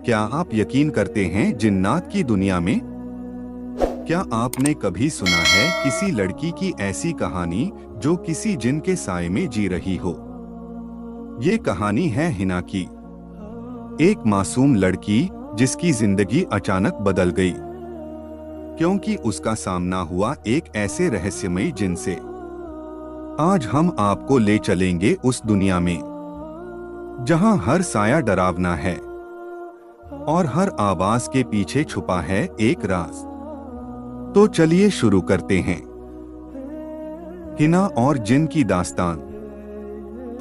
क्या आप यकीन करते हैं जिन्नात की दुनिया में? क्या आपने कभी सुना है किसी लड़की की ऐसी कहानी जो किसी जिन के साए में जी रही हो? ये कहानी है हिना की, एक मासूम लड़की जिसकी जिंदगी अचानक बदल गई क्योंकि उसका सामना हुआ एक ऐसे रहस्यमयी जिन से। आज हम आपको ले चलेंगे उस दुनिया में जहां हर साया डरावना है और हर आवाज के पीछे छुपा है एक राज। तो चलिए शुरू करते हैं हिना और जिन की दास्तान।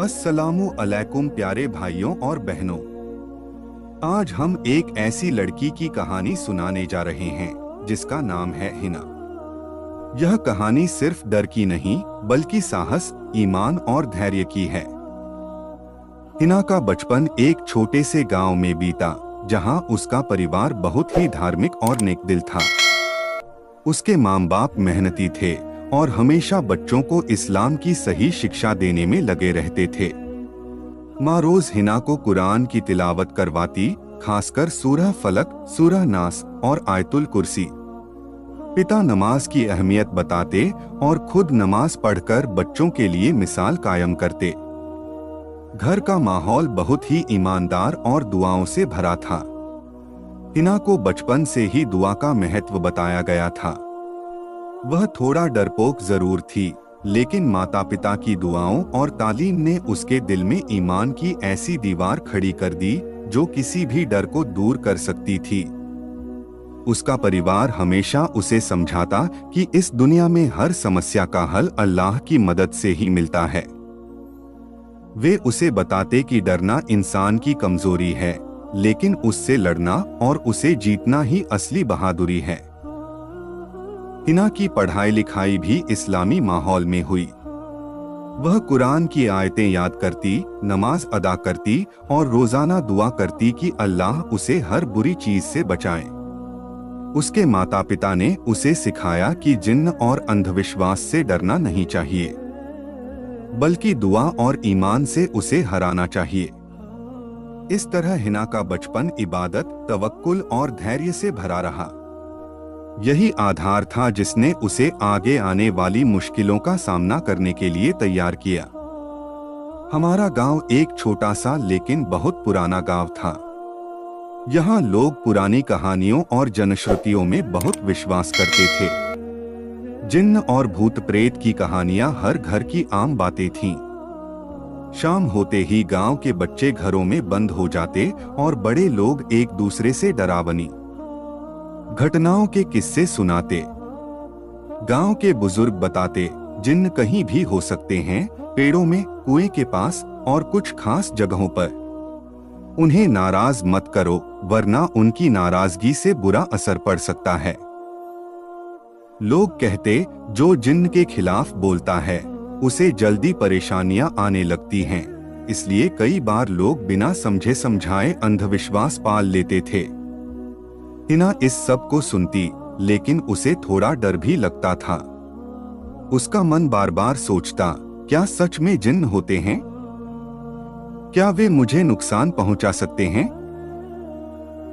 अस्सलामु अलैकुम प्यारे भाइयों और बहनों, आज हम एक ऐसी लड़की की कहानी सुनाने जा रहे हैं जिसका नाम है हिना। यह कहानी सिर्फ डर की नहीं बल्कि साहस, ईमान और धैर्य की है। हिना का बचपन एक छोटे से गांव में बीता जहां उसका परिवार बहुत ही धार्मिक और नेकदिल था। उसके माँ बाप मेहनती थे और हमेशा बच्चों को इस्लाम की सही शिक्षा देने में लगे रहते थे। माँ रोज हिना को कुरान की तिलावत करवाती, खासकर सूरह फलक, सूरह नास और आयतुल कुर्सी। पिता नमाज की अहमियत बताते और खुद नमाज पढ़कर बच्चों के लिए मिसाल कायम करते। घर का माहौल बहुत ही ईमानदार और दुआओं से भरा था। हिना को बचपन से ही दुआ का महत्व बताया गया था। वह थोड़ा डरपोक जरूर थी, लेकिन माता पिता की दुआओं और तालीम ने उसके दिल में ईमान की ऐसी दीवार खड़ी कर दी जो किसी भी डर को दूर कर सकती थी। उसका परिवार हमेशा उसे समझाता कि इस दुनिया में हर समस्या का हल अल्लाह की मदद से ही मिलता है। वे उसे बताते कि डरना इंसान की कमजोरी है, लेकिन उससे लड़ना और उसे जीतना ही असली बहादुरी है। हिना की पढ़ाई लिखाई भी इस्लामी माहौल में हुई। वह कुरान की आयतें याद करती, नमाज अदा करती और रोजाना दुआ करती कि अल्लाह उसे हर बुरी चीज से बचाए। उसके माता पिता ने उसे सिखाया कि जिन्न और अंधविश्वास से डरना नहीं चाहिए, बल्कि दुआ और ईमान से उसे हराना चाहिए। इस तरह हिना का बचपन इबादत, तवक्कुल और धैर्य से भरा रहा। यही आधार था जिसने उसे आगे आने वाली मुश्किलों का सामना करने के लिए तैयार किया। हमारा गांव एक छोटा सा लेकिन बहुत पुराना गांव था। यहाँ लोग पुरानी कहानियों और जनश्रुतियों में बहुत विश्वास करते थे। जिन्न और भूत प्रेत की कहानियां हर घर की आम बातें थीं। शाम होते ही गांव के बच्चे घरों में बंद हो जाते और बड़े लोग एक दूसरे से डरावनी घटनाओं के किस्से सुनाते। गांव के बुजुर्ग बताते, जिन्न कहीं भी हो सकते हैं, पेड़ों में, कुएं के पास और कुछ खास जगहों पर। उन्हें नाराज मत करो, वरना उनकी नाराजगी से बुरा असर पड़ सकता है। लोग कहते, जो जिन्न के खिलाफ बोलता है उसे जल्दी परेशानियां आने लगती हैं, इसलिए कई बार लोग बिना समझे समझाए अंधविश्वास पाल लेते थे। हिना इस सब को सुनती, लेकिन उसे थोड़ा डर भी लगता था। उसका मन बार बार सोचता, क्या सच में जिन्न होते हैं? क्या वे मुझे नुकसान पहुंचा सकते हैं?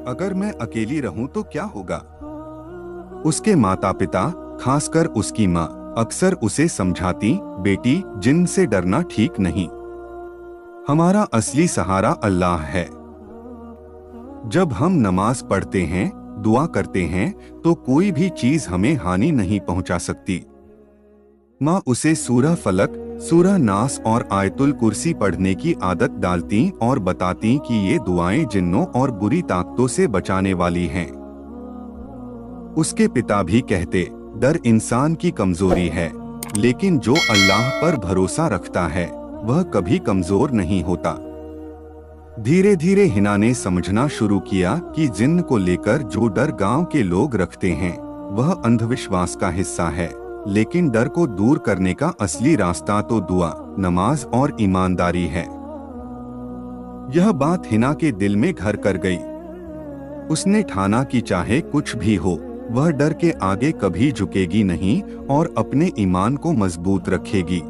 अगर मैं अकेली रहूं तो क्या होगा? उसके माता पिता, खासकर उसकी माँ, अक्सर उसे समझाती, बेटी, जिन्न से डरना ठीक नहीं। हमारा असली सहारा अल्लाह है। जब हम नमाज पढ़ते हैं, दुआ करते हैं, तो कोई भी चीज हमें हानि नहीं पहुंचा सकती। माँ उसे सूरह फलक, सूरह नास और आयतुल कुर्सी पढ़ने की आदत डालती और बताती कि ये दुआएं जिन्नों और बुरी ताकतों से बचाने वाली हैं। उसके पिता भी कहते, डर इंसान की कमजोरी है, लेकिन जो अल्लाह पर भरोसा रखता है वह कभी कमजोर नहीं होता। धीरे धीरे हिना ने समझना शुरू किया कि जिन्न को लेकर जो डर गांव के लोग रखते हैं वह अंधविश्वास का हिस्सा है, लेकिन डर को दूर करने का असली रास्ता तो दुआ, नमाज और ईमानदारी है। यह बात हिना के दिल में घर कर गई। उसने ठाना कि चाहे कुछ भी हो, वह डर के आगे कभी झुकेगी नहीं और अपने ईमान को मजबूत रखेगी।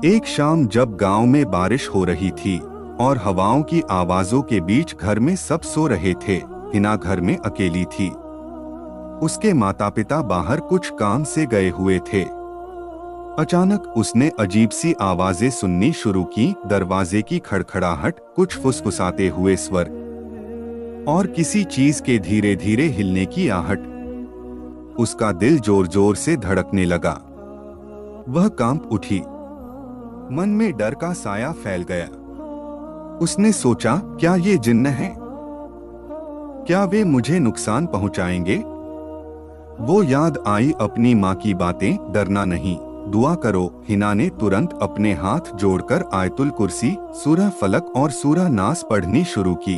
एक शाम जब गांव में बारिश हो रही थी, और हवाओं की आवाजों के बीच घर में सब सो रहे थे। हिना घर में अकेली थी। उसके माता पिता बाहर कुछ काम से गए हुए थे। अचानक उसने अजीब सी आवाजें सुननी शुरू की, दरवाजे की खड़खड़ाहट, कुछ फुसफुसाते हुए स्वर और किसी चीज के धीरे धीरे हिलने की आहट। उसका दिल जोर जोर से धड़कने लगा। वह कांप उठी। मन में डर का साया फैल गया। उसने सोचा, क्या ये जिन्न हैं? क्या वे मुझे नुकसान पहुंचाएंगे? वो याद आई अपनी माँ की बातें, डरना नहीं, दुआ करो। हिना ने तुरंत अपने हाथ जोड़कर आयतुल कुर्सी, सूरह फलक और सूरह नास पढ़नी शुरू की।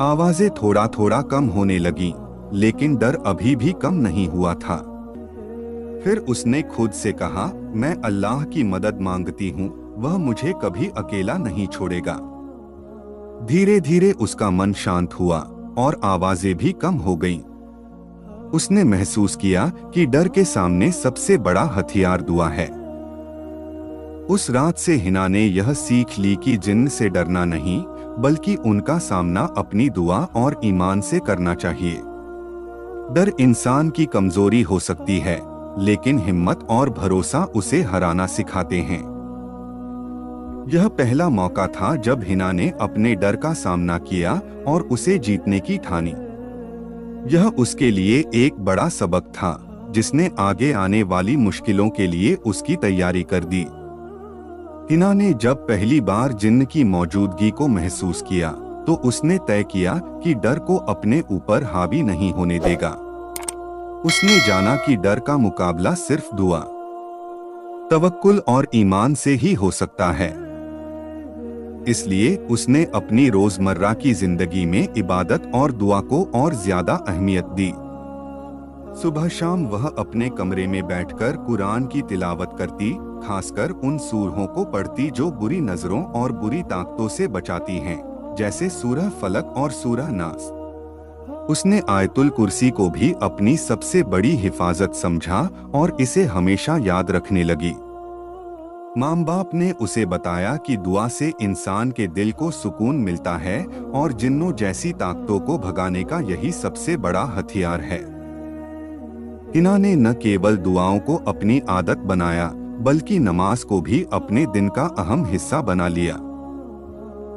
आवाजें थोड़ा थोड़ा कम होने लगीं, लेकिन डर अभी भी कम नहीं हुआ था। फिर उसने खुद से कहा, मैं अल्लाह की मदद मांगती हूँ, वह मुझे कभी अकेला नहीं छोड़ेगा। धीरे धीरे उसका मन शांत हुआ और आवाजें भी कम हो गईं। उसने महसूस किया कि डर के सामने सबसे बड़ा हथियार दुआ है। उस रात से हिना ने यह सीख ली कि जिन्न से डरना नहीं, बल्कि उनका सामना अपनी दुआ और ईमान से करना चाहिए। डर इंसान की कमजोरी हो सकती है, लेकिन हिम्मत और भरोसा उसे हराना सिखाते हैं। यह पहला मौका था जब हिना ने अपने डर का सामना किया और उसे जीतने की ठानी। यह उसके लिए एक बड़ा सबक था, जिसने आगे आने वाली मुश्किलों के लिए उसकी तैयारी कर दी। हिना ने जब पहली बार जिन्न की मौजूदगी को महसूस किया, तो उसने तय किया कि डर को अपने ऊपर हावी नहीं होने देगा। उसने जाना कि डर का मुकाबला सिर्फ दुआ, तवक्कुल और ईमान से ही हो सकता है। इसलिए उसने अपनी रोजमर्रा की जिंदगी में इबादत और दुआ को और ज्यादा अहमियत दी। सुबह शाम वह अपने कमरे में बैठकर कुरान की तिलावत करती, खासकर उन सूरहों को पढ़ती जो बुरी नजरों और बुरी ताकतों से बचाती हैं, जैसे सूरह फलक और सूरह नास। उसने आयतुल कुर्सी को भी अपनी सबसे बड़ी हिफाजत समझा और इसे हमेशा याद रखने लगी। माँ बाप ने उसे बताया कि दुआ से इंसान के दिल को सुकून मिलता है और जिन्नों जैसी ताकतों को भगाने का यही सबसे बड़ा हथियार है। हिना ने न केवल दुआओं को अपनी आदत बनाया, बल्कि नमाज को भी अपने दिन का अहम हिस्सा बना लिया।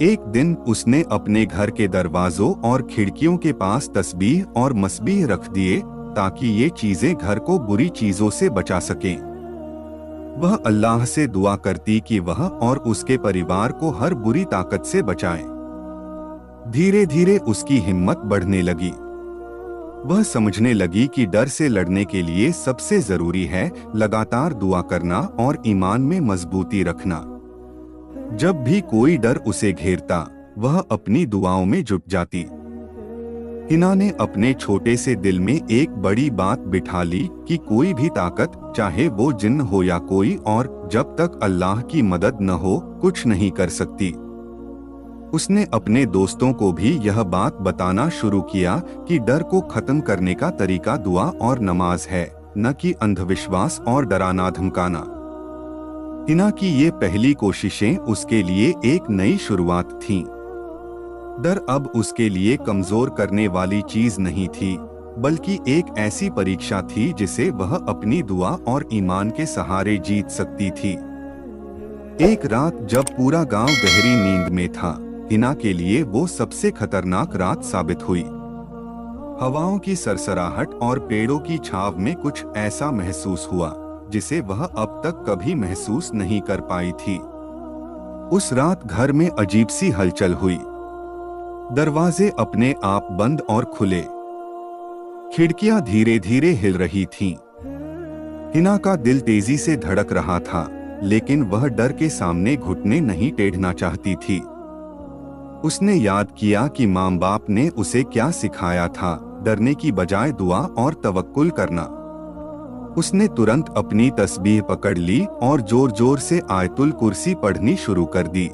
एक दिन उसने अपने घर के दरवाजों और खिड़कियों के पास तस्बीह और मस्बीह रख दिए, ताकि ये चीजें घर को बुरी चीजों से बचा सकें। वह अल्लाह से दुआ करती कि वह और उसके परिवार को हर बुरी ताकत से बचाए। धीरे धीरे उसकी हिम्मत बढ़ने लगी। वह समझने लगी कि डर से लड़ने के लिए सबसे जरूरी है लगातार दुआ करना और ईमान में मजबूती रखना। जब भी कोई डर उसे घेरता, वह अपनी दुआओं में जुट जाती। हिना ने अपने छोटे से दिल में एक बड़ी बात बिठा ली कि कोई भी ताकत, चाहे वो जिन्न हो या कोई और, जब तक अल्लाह की मदद न हो, कुछ नहीं कर सकती। उसने अपने दोस्तों को भी यह बात बताना शुरू किया कि डर को खत्म करने का तरीका दुआ और नमाज है, न कि अंधविश्वास और डराना धमकाना। हिना की ये पहली कोशिशें उसके लिए एक नई शुरुआत थीं। डर अब उसके लिए कमजोर करने वाली चीज नहीं थी, बल्कि एक ऐसी परीक्षा थी जिसे वह अपनी दुआ और ईमान के सहारे जीत सकती थी। एक रात जब पूरा गांव गहरी नींद में था, हिना के लिए वो सबसे खतरनाक रात साबित हुई। हवाओं की सरसराहट और पेड़ों की छाव में कुछ ऐसा महसूस हुआ जिसे वह अब तक कभी महसूस नहीं कर पाई थी। उस रात घर में अजीब सी हलचल हुई। दरवाजे अपने आप बंद और खुले, खिड़कियां धीरे धीरे हिल रही थीं। हिना का दिल तेजी से धड़क रहा था, लेकिन वह डर के सामने घुटने नहीं टेढ़ना चाहती थी। उसने याद किया कि माँ बाप ने उसे क्या सिखाया था, डरने की बजाय दुआ और तवक्कुल करना। उसने तुरंत अपनी तस्बीह पकड़ ली और जोर जोर से आयतुल कुर्सी पढ़नी शुरू कर दी।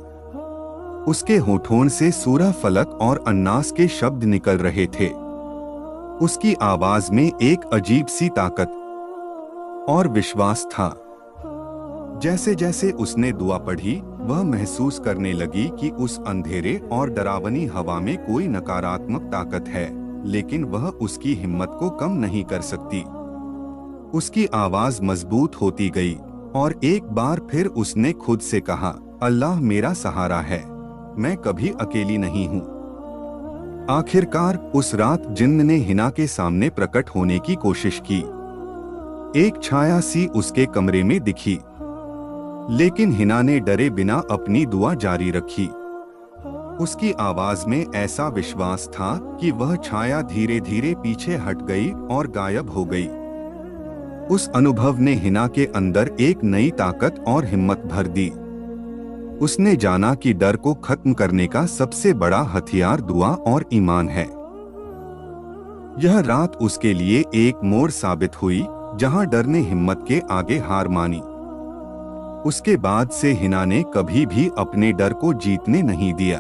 उसके होठों से सूरह फलक और अन्नास के शब्द निकल रहे थे। उसकी आवाज में एक अजीब सी ताकत और विश्वास था। जैसे जैसे उसने दुआ पढ़ी, वह महसूस करने लगी कि उस अंधेरे और डरावनी हवा में कोई नकारात्मक ताकत है, लेकिन वह उसकी हिम्मत को कम नहीं कर सकती। उसकी आवाज मजबूत होती गई और एक बार फिर उसने खुद से कहा, अल्लाह मेरा सहारा है, मैं कभी अकेली नहीं हूँ। आखिरकार उस रात जिन्न ने हिना के सामने प्रकट होने की कोशिश की। एक छाया सी उसके कमरे में दिखी, लेकिन हिना ने डरे बिना अपनी दुआ जारी रखी। उसकी आवाज में ऐसा विश्वास था कि वह छाया धीरे धीरे पीछे हट गई और गायब हो गई। उस अनुभव ने हिना के अंदर एक नई ताकत और हिम्मत भर दी। उसने जाना कि डर को खत्म करने का सबसे बड़ा हथियार दुआ और ईमान है। यह रात उसके लिए एक मोड़ साबित हुई, जहां डर ने हिम्मत के आगे हार मानी। उसके बाद से हिना ने कभी भी अपने डर को जीतने नहीं दिया।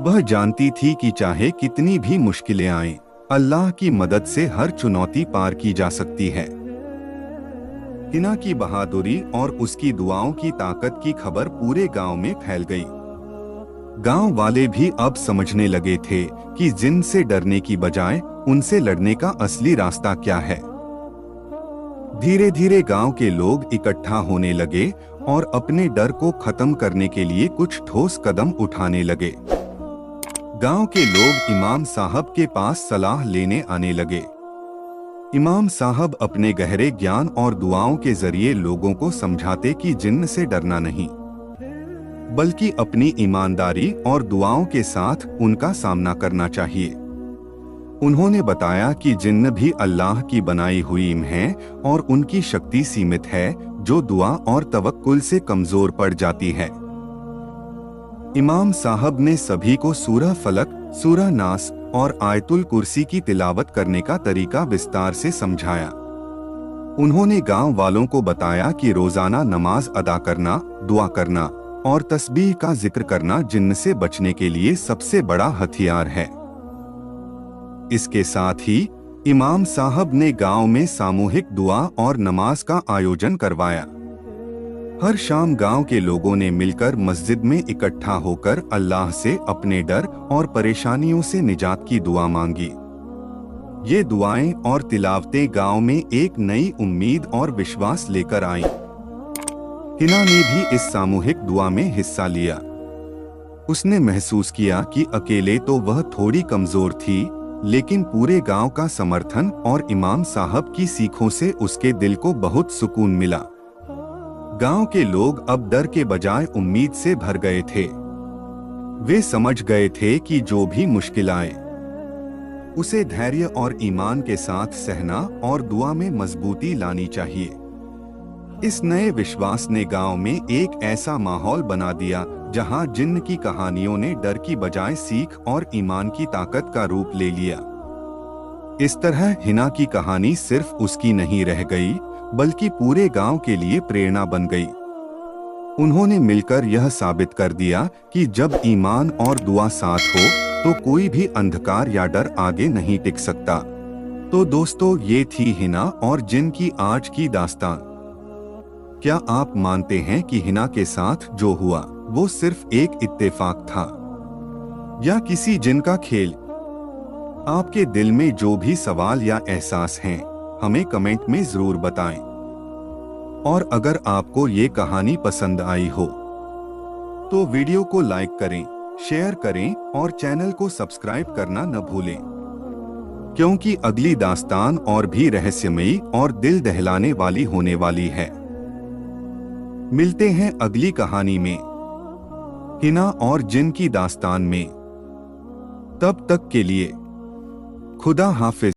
वह जानती थी कि चाहे कितनी भी मुश्किलें आएं, अल्लाह की मदद से हर चुनौती पार की जा सकती है। हिना की बहादुरी और उसकी दुआओं की ताकत की खबर पूरे गांव में फैल गई। गांव वाले भी अब समझने लगे थे कि जिन्न से डरने की बजाय उनसे लड़ने का असली रास्ता क्या है। धीरे धीरे गांव के लोग इकट्ठा होने लगे और अपने डर को खत्म करने के लिए कुछ ठोस कदम उठाने लगे। गांव के लोग इमाम साहब के पास सलाह लेने आने लगे। इमाम साहब अपने गहरे ज्ञान और दुआओं के जरिए लोगों को समझाते कि जिन्न से डरना नहीं, बल्कि अपनी ईमानदारी और दुआओं के साथ उनका सामना करना चाहिए। उन्होंने बताया कि जिन्न भी अल्लाह की बनाई हुई हैं और उनकी शक्ति सीमित है, जो दुआ और तवक्कुल से कमजोर पड़ जाती है। इमाम साहब ने सभी को सूरह फलक, सूरह नास और आयतुल कुर्सी की तिलावत करने का तरीका विस्तार से समझाया। उन्होंने गांव वालों को बताया कि रोजाना नमाज अदा करना, दुआ करना और तस्बीह का जिक्र करना जिन्न से बचने के लिए सबसे बड़ा हथियार है। इसके साथ ही इमाम साहब ने गांव में सामूहिक दुआ और नमाज का आयोजन करवाया। हर शाम गांव के लोगों ने मिलकर मस्जिद में इकट्ठा होकर अल्लाह से अपने डर और परेशानियों से निजात की दुआ मांगी। ये दुआएं और तिलावतें गांव में एक नई उम्मीद और विश्वास लेकर आईं। हिना ने भी इस सामूहिक दुआ में हिस्सा लिया। उसने महसूस किया कि अकेले तो वह थोड़ी कमजोर थी, लेकिन पूरे गांव का समर्थन और इमाम साहब की सीखों से उसके दिल को बहुत सुकून मिला। गांव के लोग अब डर के बजाय उम्मीद से भर गए थे। वे समझ गए थे कि जो भी मुश्किल आए, उसे धैर्य और ईमान के साथ सहना और दुआ में मजबूती लानी चाहिए। इस नए विश्वास ने गांव में एक ऐसा माहौल बना दिया जहां जिन्न की कहानियों ने डर की बजाय सीख और ईमान की ताकत का रूप ले लिया। इस तरह हिना की कहानी सिर्फ उसकी नहीं रह गई, बल्कि पूरे गांव के लिए प्रेरणा बन गई। उन्होंने मिलकर यह साबित कर दिया कि जब ईमान और दुआ साथ हो तो कोई भी अंधकार या डर आगे नहीं टिक सकता। तो दोस्तों, ये थी हिना और जिन्न की आज की दास्तान। क्या आप मानते हैं कि हिना के साथ जो हुआ वो सिर्फ एक इत्तेफाक था या किसी जिन्न का खेल? आपके दिल में जो भी सवाल या एहसास हैं, हमें कमेंट में जरूर बताएं। और अगर आपको ये कहानी पसंद आई हो तो वीडियो को लाइक करें, शेयर करें और चैनल को सब्सक्राइब करना न भूलें, क्योंकि अगली दास्तान और भी रहस्यमयी और दिल दहलाने वाली होने वाली है। मिलते हैं अगली कहानी में, हिना और जिन्न की दास्तान में। तब तक के लिए खुदा हाफिज।